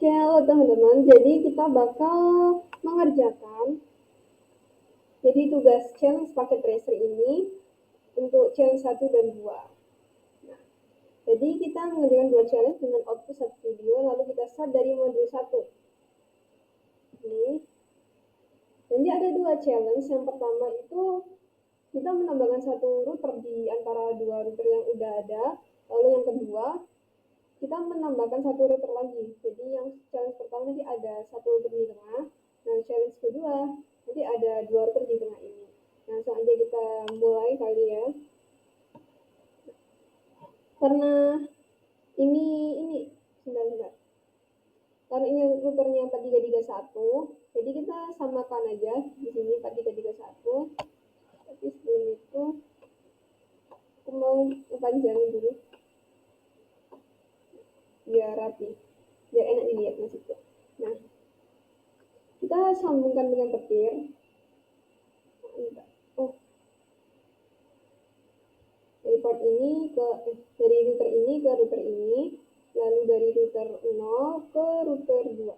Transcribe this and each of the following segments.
Oke, halo teman-teman. Jadi kita bakal mengerjakan jadi tugas challenge paket tracer ini untuk challenge 1 dan 2. Nah, jadi kita mengerjakan 2 challenge dengan output 1 video, lalu kita start dari modul 1. Ini. Jadi ada 2 challenge. Yang pertama itu kita menambahkan 1 router di antara 2 router yang udah ada. Lalu yang kedua, kita menambahkan 1 router lagi. Jadi yang challenge pertama nanti ada 1 router di tengah. Nah, challenge kedua nanti ada 2 router di tengah ini. Nah, langsung aja kita mulai kali ya. Karena ini sebentar. Karena ini routernya 4331, jadi kita samakan aja di sini 4331. Tapi sebelum itu aku mau panjangin dulu biar rapi, biar enak dilihat maksudnya. Nah, kita sambungkan dengan petir. Dari port ini dari router ini ke router ini, lalu dari router 0 ke router 2.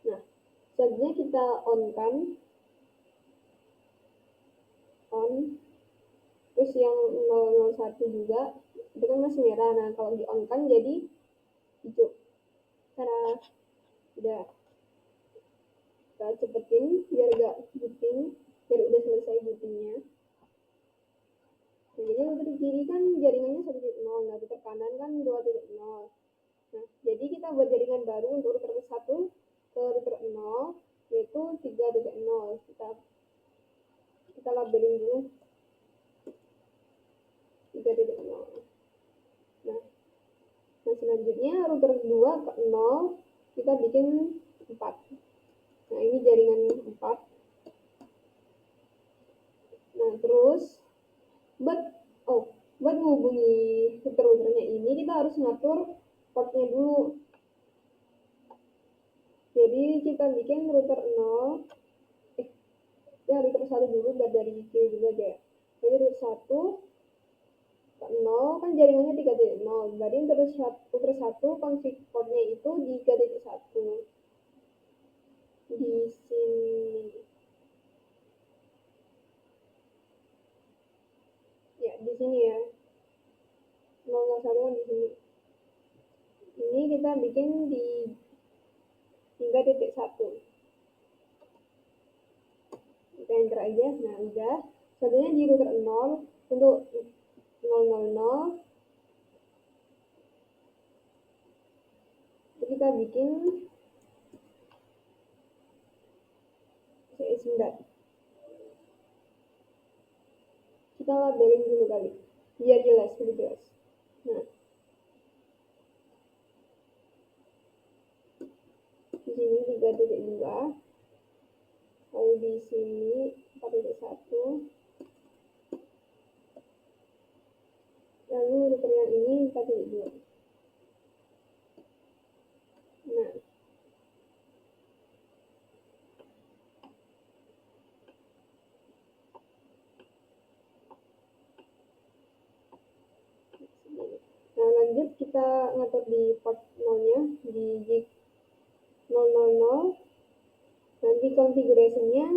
Nah, selanjutnya kita on, terus yang 001 juga itu kan masih merah. Nah, kalau di on kan jadi hijau. Cara udah kita cepetin biar gak booting, biar udah selesai bootingnya. Nah, jadi router kiri kan jaringannya 1.0, nah router kanan kan 2.0. Nah, jadi kita buat jaringan baru untuk router 1 ke router 0, yaitu 3.0. Kita labelin dulu 3.0. Nah, selanjutnya router 2 ke 0 kita bikin 4. Nah, ini jaringan 4. Nah, terus buat menghubungi router-routernya ini kita harus ngatur portnya dulu. Jadi kita bikin router 0, router 1 dulu biar dari kiri dulu aja. Jadi router 1 ke 0 kan jaringannya 3.0, berarti terus router 1 config portnya itu di 3.1 di sini. Ya, di sini ya. 001 kan di sini. Ini kita bikin di 3.1. Kita enter aja. Nah, udah. Satunya di router 0 untuk 000. Kita bikin sebentar. Kita labelin dulu kali biar jelas, lebih jelas. Nah, di sini 3.2, lalu di sini 4.1, lalu router yang ini 4.2. Nah, lanjut kita ngatur di port 0-nya di JIC 000. Nanti configuration-nya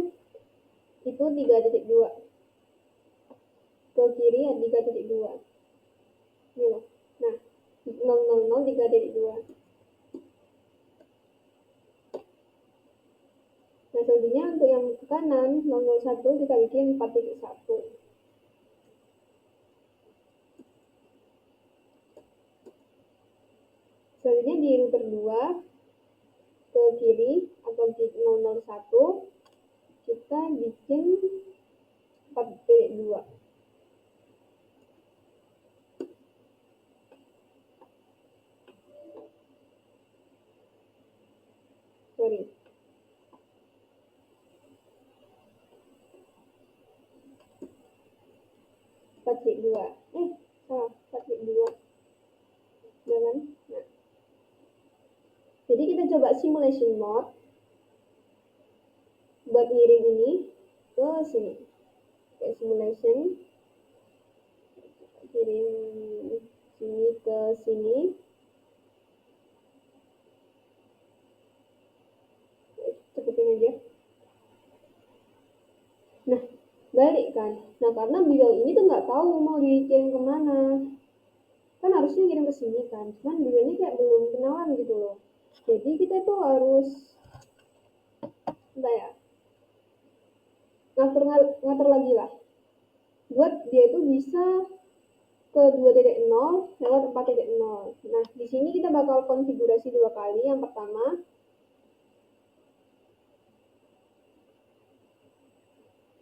itu 3.2 ke kiri ya, 3.2 ini loh. Nah, 000 3.2. Nah, selanjutnya untuk yang ke kanan 001 kita bikin 4.1. Selanjutnya di router 2 ke kiri atau di 001 kita bikin 4.2. Sorry. Salah, 4.2. Jangan. Nah. Jadi kita coba simulation mode buat ngirim ini ke sini. Oke, simulation. Kirim sini ke sini. kan. Nah, karena beliau ini tuh nggak tahu mau dikirim kemana. Kan harusnya kirim ke sini kan. Cuman beliau ini kayak belum kenalan gitu loh. Jadi kita tuh harus ya, ngatur lagi lah. Buat dia itu bisa ke 2.0 lewat 4.0. Nah, di sini kita bakal konfigurasi 2 kali. Yang pertama,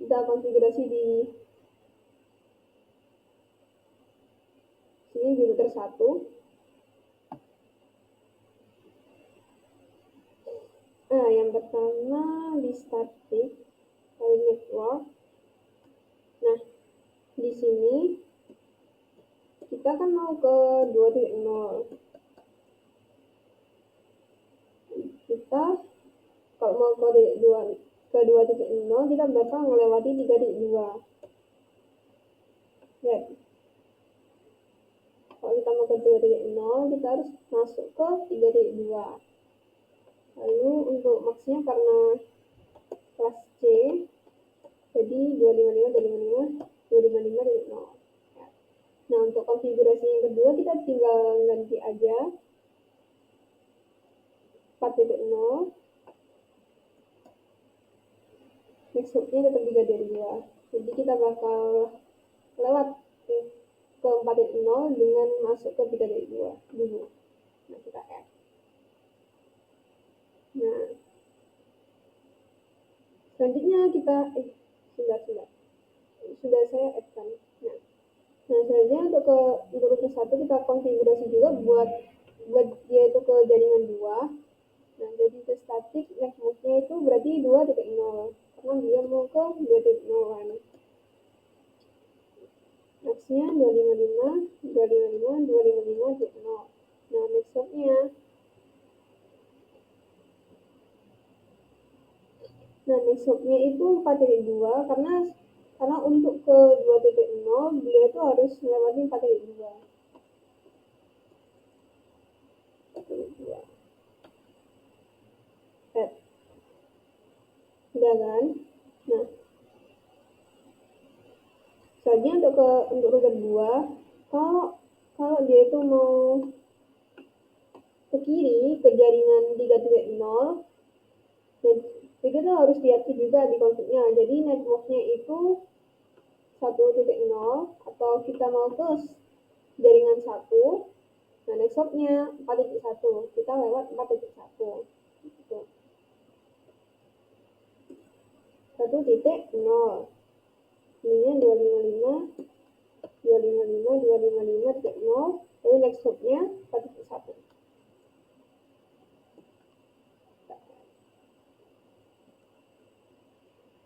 kita konfigurasi di sini di router 1. Nah, yang pertama di static network. Nah, di sini kita kan mau ke 2.0. Kita kalau mau ke 2.0 kita bakal melewati 3.2. Ya. Kalau kita mau ke 2.0 kita harus masuk ke 3.2. Lalu untuk maksnya karena kelas C jadi 255 ya. Nah, untuk konfigurasi yang kedua kita tinggal ganti aja 4.0. Next hopnya tetap 3.2. Jadi kita bakal lewat ke 4.0 dengan masuk ke 3.2 dulu. Nah, kita add. Nah, selanjutnya kita sudah saya add kan. Nah, selanjutnya untuk router 1 kita konfigurasi juga buat dia itu ke jaringan 2. Nah, jadi ke static networknya itu berarti 2.0 karena dia mau ke 2.0 kan. Nextnya 255.0. Nah, next hopnya. Nah, next hopnya itu 4.2 karena untuk ke 2.0 beliau itu harus melewati 4.2. Udah kan? Nah, selanjutnya untuk router 2, kalau dia itu mau ke kiri ke jaringan 3.0, dan kita harus lihat juga di konfignya. Jadi networknya itu 1.0 atau kita mau ke jaringan 1. Nah, next hopnya 4.1. Kita lewat 4.1. Gitu. 1.0. Ininya 255.0. Lalu next hopnya 4.1.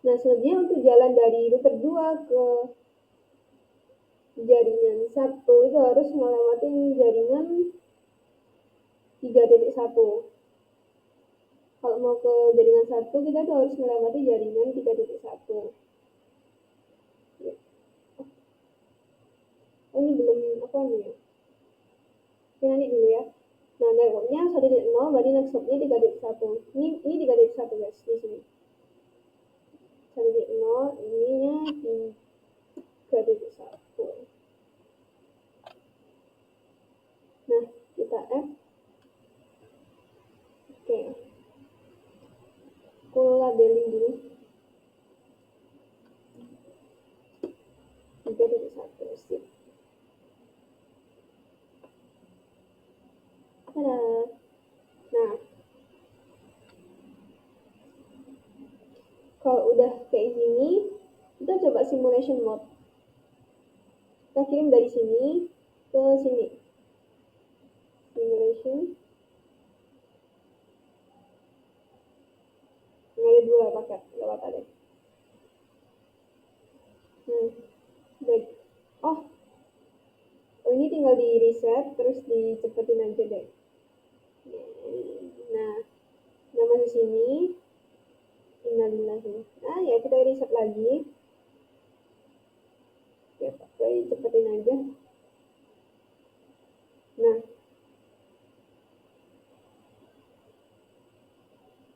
Nah, selanjutnya untuk jalan dari router 2 ke jaringan 1 itu harus melewati jaringan 3.1. Kalau mau ke jaringan 1 kita tuh harus melewati jaringan 3.1. Oh, ini belum apa nih ya? Oke, nanti dulu ya. Nah, networknya 1.0 berarti next hopnya 3.1. Ini 3.1 guys di sini. 1.0 ininya 3.1. Nah, kita add. Oke. Aku labeling dulu. 3.1 sip. Tada. Nah, kalau udah kayak gini, kita coba simulation mode. Kita kirim dari sini ke sini. Simulation. Ada 2 paket, gak apa-apa deh. Baik. Oh, ini tinggal di reset, terus dicepetin aja deh. Nah, udah masuk sini. Innalillahi. Nah, ya kita reset lagi. Ya, pakai cepetin aja. Nah,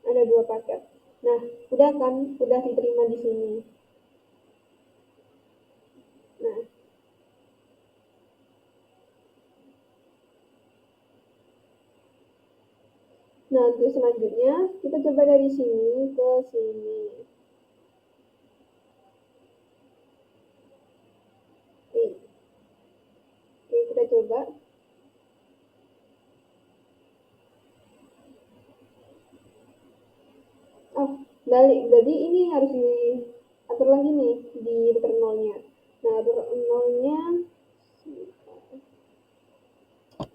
ada 2 paket. Nah, udah kan, udah diterima di sini. Nah, untuk selanjutnya kita coba dari sini ke sini. Oke, kita coba. Oh, balik. Berarti ini harus diatur lagi nih di liter nolnya. Nah, liter nolnya.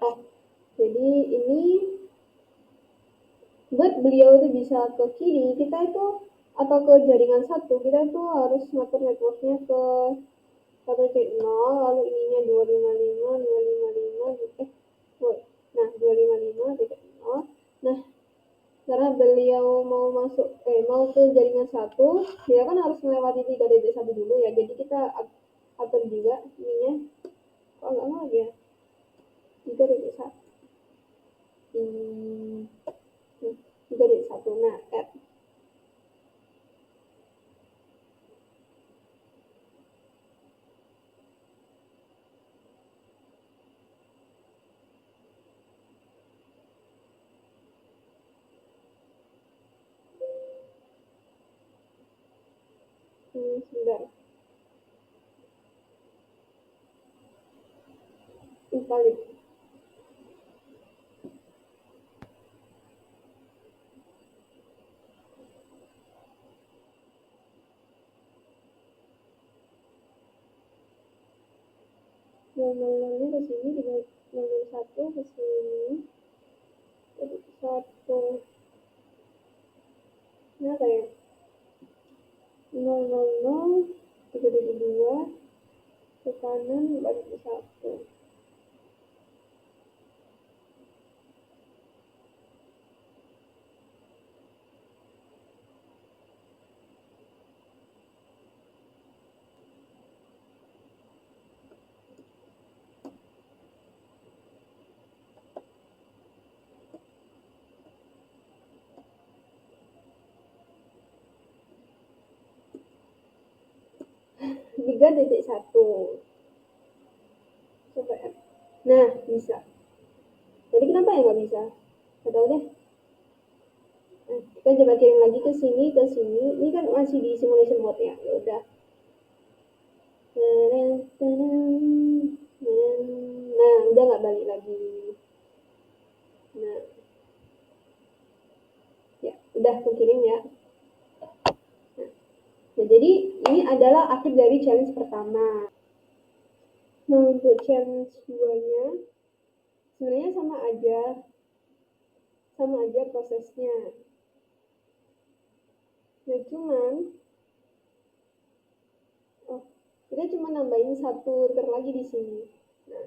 Oh, jadi ini buat beliau itu bisa ke kiri, kita itu atau ke jaringan satu, kita itu harus ngatur networknya ke 1.0, lalu ininya 255, 255, nah 255.0. Nah, karena beliau mau ke jaringan satu, dia kan harus melewati 3.1 dulu ya, jadi kita atur juga ininya. Kok nggak mau ya 3.1, 3.1. Nah, sebentar, invalid. Nol-nolnya ke sini, 001 ke sini, jadi satu. Nah, kayak 000, 3.2 ke kanan balik ke 1. Tiga titik satu. Coba ya. Nah, bisa. Jadi kenapa ya nggak bisa? Gak tahu deh. Nah, kita coba kirim lagi ke sini, ke sini. Ini kan masih di simulation mode ya. Ya udah. Nah, udah nggak balik lagi. Nah, ya udah aku kirim ya. Nah, jadi ini adalah akhir dari challenge pertama. Nah, untuk challenge 2-nya sebenarnya sama aja prosesnya. Nah, cuman kita cuma nambahin satu liter lagi di sini. Nah,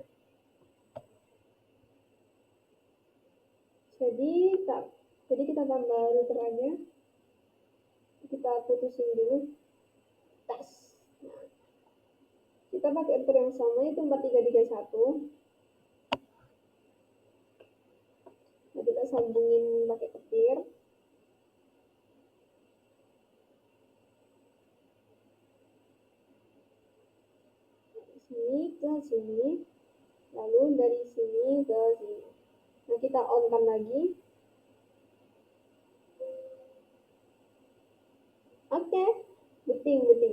jadi kita tambah literannya, kita putusin dulu, tes. Nah, kita pakai liter yang sama, itu 4331. Nah, kita sambungin pakai petir. Sini ke sini, lalu dari sini ke sini. Nah, kita on kan lagi. Oke, beting. Oke,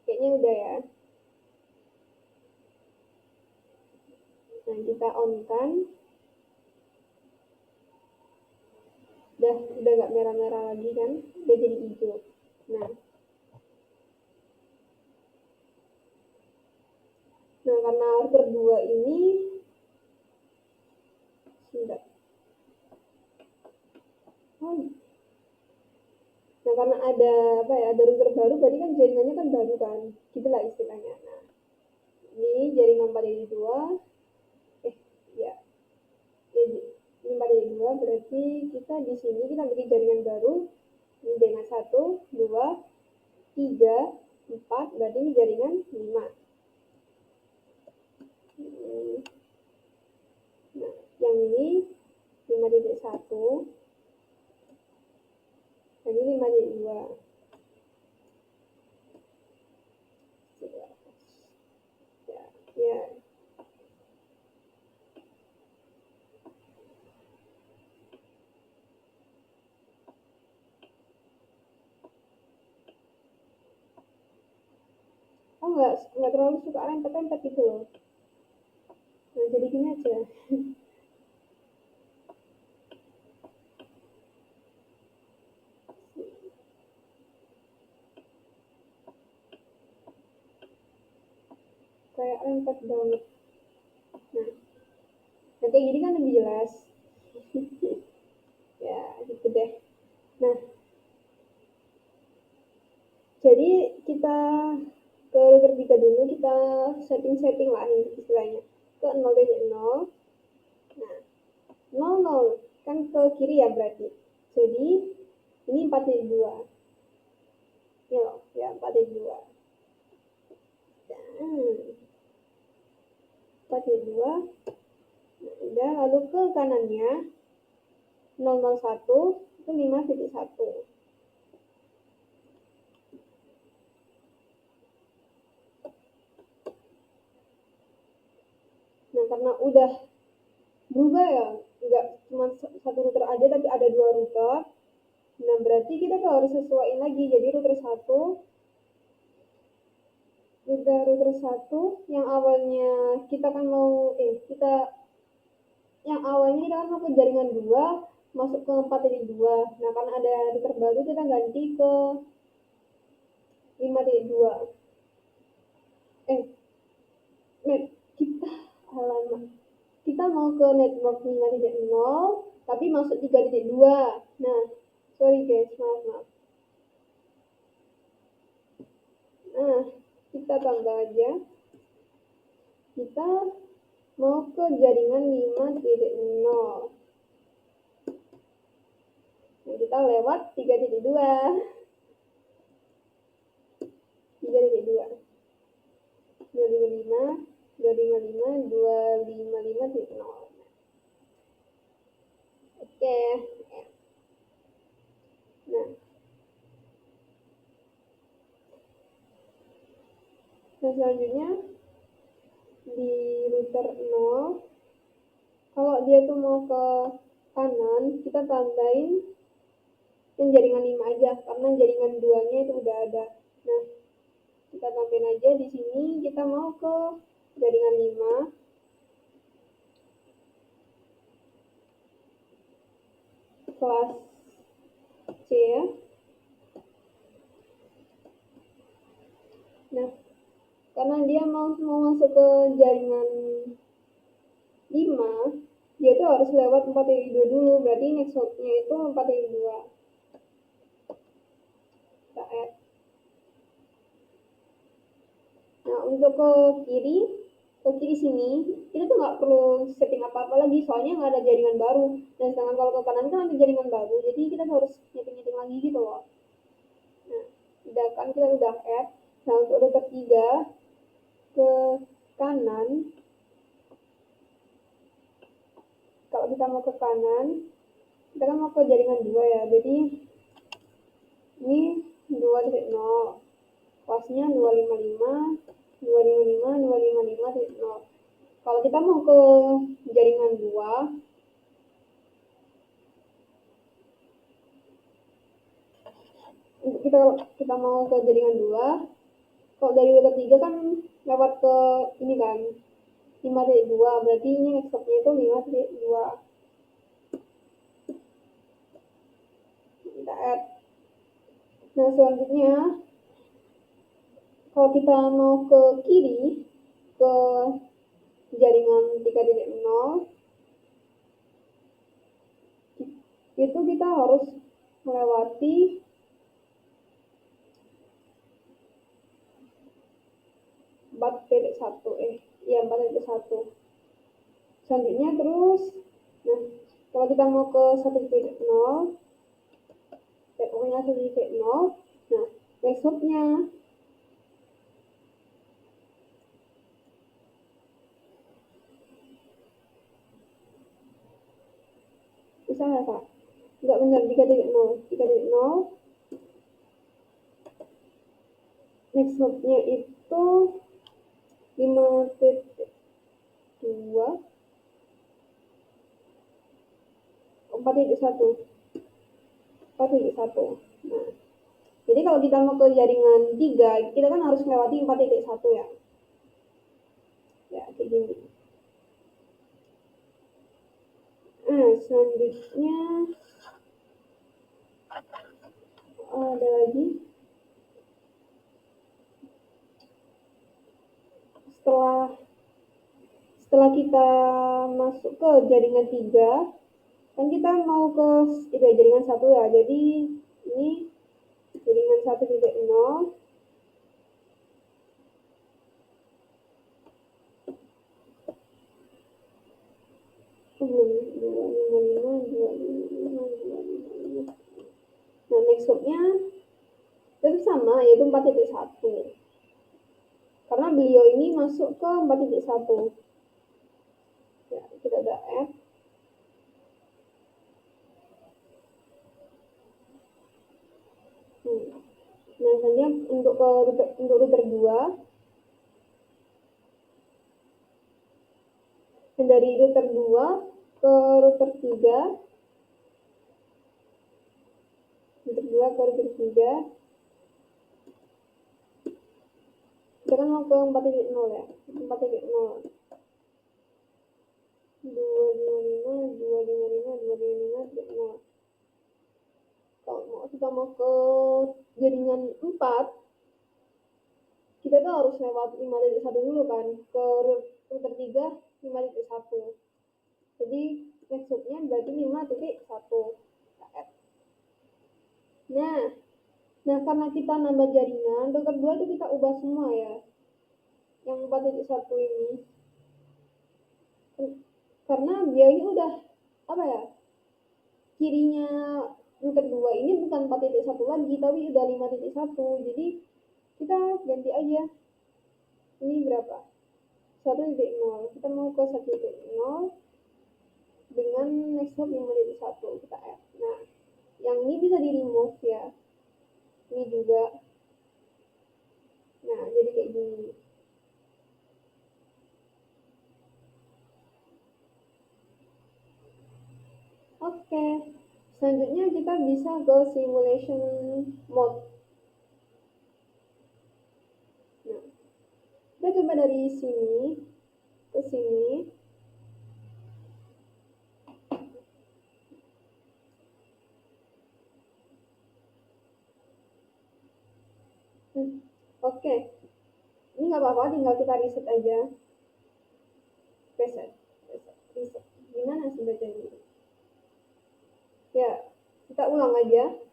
kayaknya udah ya. Nah, kita on kan. Udah gak merah-merah lagi kan, udah jadi hijau. Nah, karena order 2 ini sudah. Nah, karena ada router baru, berarti kan jaringannya kan baru kan, gitulah istilahnya. Nah, ini jaringan 4.2, ya, ini 4.2, berarti kita di sini kita bikin jaringan baru. Ini jaringan 1, 2, 3, 4, berarti ini jaringan 5. Nah, yang ini 5.1, dan ini 5.2. Aku nggak terlalu suka rempet-rempet gitu loh. Nah, jadi gini aja. Kayak rempet banget. Nah, kayak gini kan lebih jelas. Ya, gitu deh. Nah, jadi kita ke ketiga dulu, kita setting-setting lah istilahnya. Ke 0,0. Nah, 00 kan ke kiri ya berarti. Jadi, ini 4,2. Ya loh, ya 4,2. Dan 4,2. Nah, udah, lalu ke kanannya 001 itu 5,1. Nah, karena udah berubah ya, nggak cuma satu router aja tapi ada dua router. Nah, berarti kita tuh harus sesuaiin lagi. Jadi router satu yang awalnya kita kan mau kita yang awalnya kita kan mau ke jaringan 2 masuk ke 4,2. Nah, karena ada router baru kita ganti ke 5,2. Eh, net kita halaman kita mau ke network 5,0 tapi masuk 3,2. Nah, sorry guys, maaf. Nah, kita tambah aja. Kita mau ke jaringan 5,0. Nah, kita lewat 3,2. 3,2. 255, 255, 255,0. Oke. Nah, selanjutnya di router 0, kalau dia tuh mau ke kanan, kita tambahin yang jaringan 5 aja, karena jaringan 2-nya itu udah ada. Nah, kita tambahin aja di sini, kita mau ke jaringan 5, kelas C ya. Nah, karena dia mau masuk ke jaringan 5, dia tuh harus lewat 4,2 dulu, berarti next hop-nya itu 4,2. Kita add. Nah, untuk ke kiri sini, kita tuh nggak perlu setting apa-apa lagi, soalnya nggak ada jaringan baru. Dan sedangkan kalau ke kanan kan ada jaringan baru, jadi kita harus nyeting-nyeting lagi gitu loh. Nah, kita udah add. Nah, untuk router 3 ke kanan, kalau kita mau ke kanan, kita kan mau ke jaringan 2 ya, jadi ini 2,0, kelasnya 255, 255, 255,0. Kalau kita mau ke jaringan 2, kita mau ke jaringan 2, kalau dari router 3 kan lewat ke ini kan 5,2, berarti ini next stopnya itu 5,2. Kita add. Nah, selanjutnya kalau kita mau ke kiri ke jaringan 3,0, itu kita harus melewati 4,1. Iya, 4,1. Selanjutnya terus, nah, kalau kita mau ke 1,0, pokoknya 1,0, nah, next hop-nya bisa nggak kak? Nggak benar, 3,0. 3,0, next hop-nya itu 5,2, 4,1. 4,1. Nah, Jadi kalau kita mau ke jaringan 3, kita kan harus melewati 4.1 ya. Ya, kayak gini. Selanjutnya ada lagi. Setelah kita masuk ke jaringan 3, kan kita mau ke jaringan 1 ya. Jadi ini jaringan 1.0. Nah, next hopnya tetap sama, yaitu 4.1. Karena beliau ini masuk ke 4.1. Ya, kita ada add. Nah, selanjutnya untuk router 2, dan dari router 2 ke router 3, router 2 ke router 3, kita kan mau ke 4.0 ya, 4.0. 255, kalau kita mau ke jaringan 4, kita tuh harus lewat 5.1 dulu kan, ke router 3 5.1. Jadi next hopnya berarti 5.1. Nah, karena kita nambah jaringan, router 2 itu kita ubah semua ya, yang 4.1 ini. Karena dia ini udah, apa ya, kirinya router 2 ini bukan 4.1 lagi, tapi udah 5.1. Jadi kita ganti aja. Ini berapa? 1.0. Kita mau ke 1.0 dengan next hop 5.1. Kita add. Nah, yang ini bisa di remove ya. Ini juga. Nah, jadi kayak gini. Oke. Selanjutnya kita bisa ke simulation mode. Nah, kita coba dari sini ke sini. Oke. Ini nggak apa-apa, tinggal kita reset aja. Reset. Gimana sih bacanya? Ya, kita ulang aja.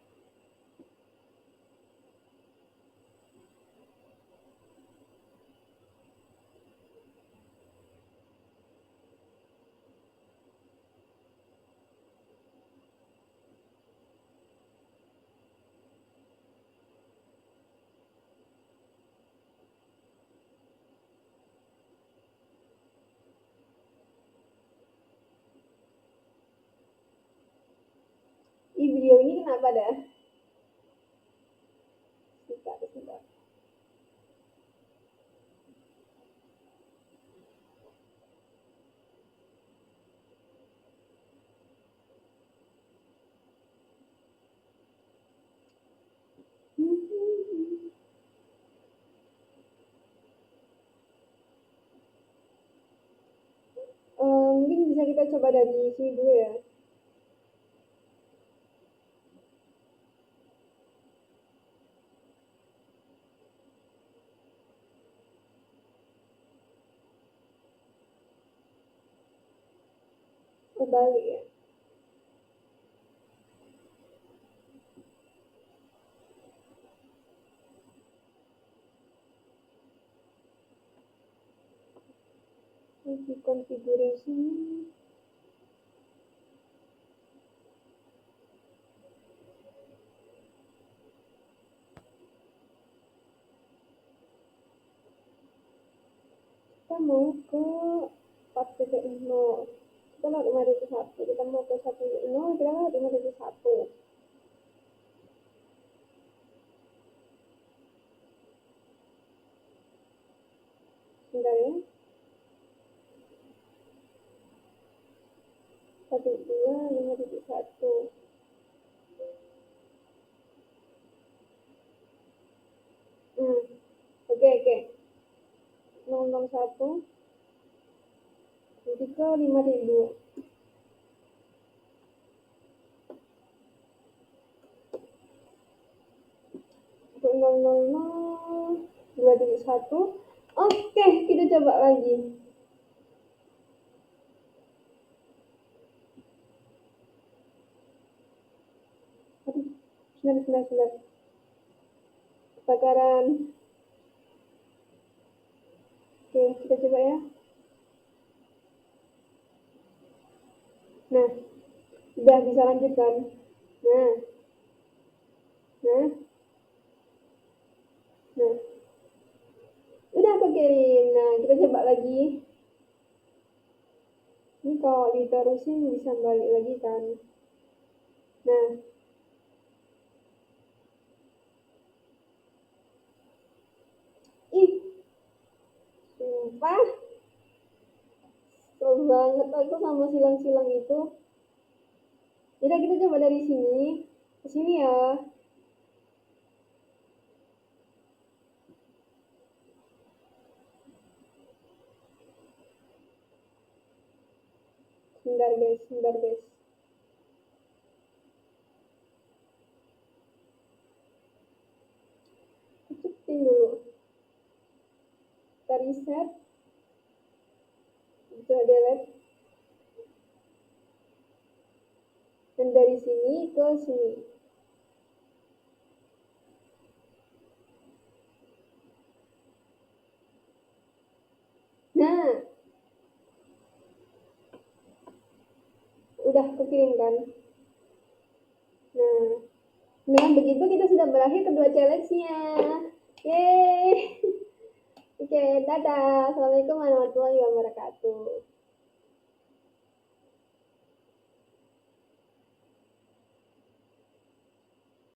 Video ini kenapa dah? Sebentar. Mungkin bisa kita coba dari sini dulu ya. Kembali ya. Konfigurasi. Kita mau ke 4.0. Kita lewat 5.1. Kita mau ke 1.0, kita lewat 5.1. Sebentar ya. 1.2, 5.1. 0,1 nanti ke 5.000. Untuk 2.1. Oke, kita coba lagi. Sebentar. Kebakaran. Oke, kita coba ya. Nah, udah bisa lanjutkan. Nah, udah kekirim. Nah, kita coba lagi. Ini kalau diterusin bisa balik lagi kan. Nah, ih, sumpah, kesel banget aku sama silang-silang itu. Jadi kita coba dari sini ke sini ya. Sebentar guys. Cepetin dulu. Kita reset. Bisa delete. Dan dari sini ke sini. Nah, udah kekirim kan. Nah, dengan begitu kita sudah berakhir kedua challenge-nya. Yeay. Oke, dadah. Assalamualaikum warahmatullahi wabarakatuh.